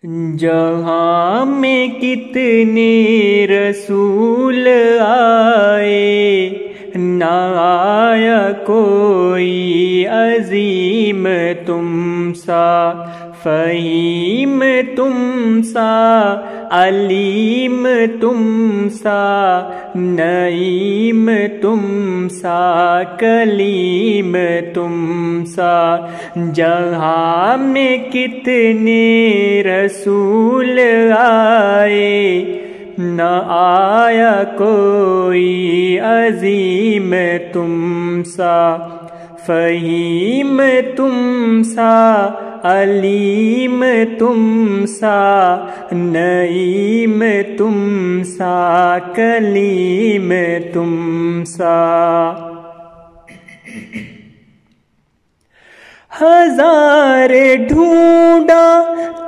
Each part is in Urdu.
جہاں میں کتنے رسول آئے، نہ آیا کوئی عظیم تم سا، فہیم تم سا، علیم تم سا، نعیم تم سا، کلیم تم سا۔ جہاں میں کتنے رسول آئے، نہ آیا کوئی عظیم تم سا، فہیم تم سا، علیم تم سا، نعیم تم سا، کلیم تم سا۔ ہزار ڈھونڈا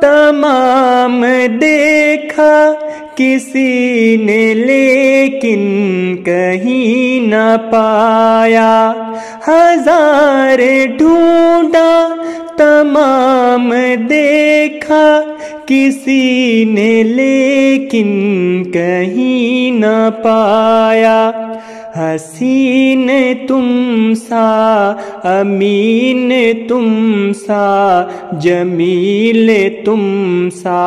تمام دیکھا کسی نے، لیکن کہیں نہ پایا۔ ہزار ڈھونڈا تمام دیکھا کسی نے، لیکن کہیں نہ پایا۔ حسین تم سا، امین تم سا، جمیل تم سا،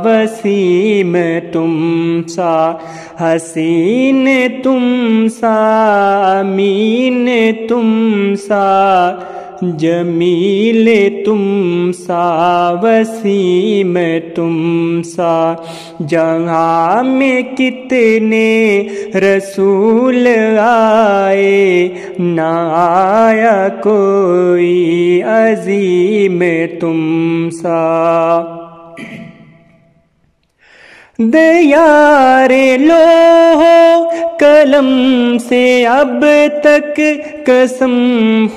وسیم تم سا۔ حسین تم سا، امین تم سا، جمیل تم سا، وسیم تم سا۔ جہاں میں کتنے رسول آئے، نہ آیا کوئی عظیم تم سا۔ دیار لوح قلم سے اب تک قسم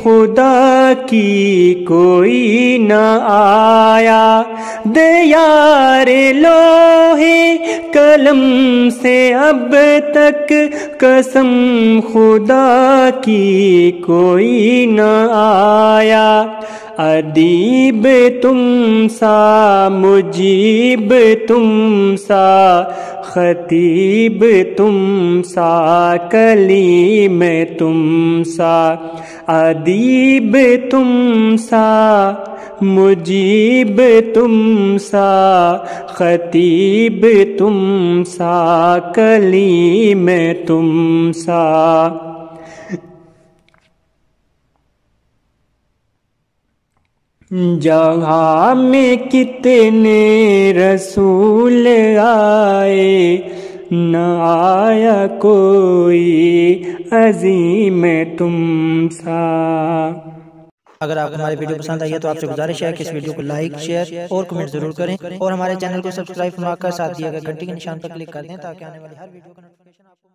خدا کی کوئی نہ آیا۔ دیار لوح قلم سے اب تک قسم خدا کی کوئی نہ آیا۔ ادیب تم سا، مجیب تم سا، خطیب تم سا، کلیم تم سا۔ ادیب تم سا، مجیب تم سا، خطیب تم سا، کلیم تم سا۔ جہاں میں کتنے رسول آئے، نہ آیا کوئی عظیم تم سا۔ اگر آپ ہماری ویڈیو پسند آئی ہے تو آپ سے گزارش ہے کہ اس ویڈیو کو لائک، شیئر اور کمنٹ ضرور کریں، اور ہمارے چینل کو سبسکرائب فرما کر ساتھ دیا گئے گھنٹی کے نشان پر کلک کر دیں تاکہ آنے والی ہر ویڈیو کا نوٹیفیکیشن آپ کو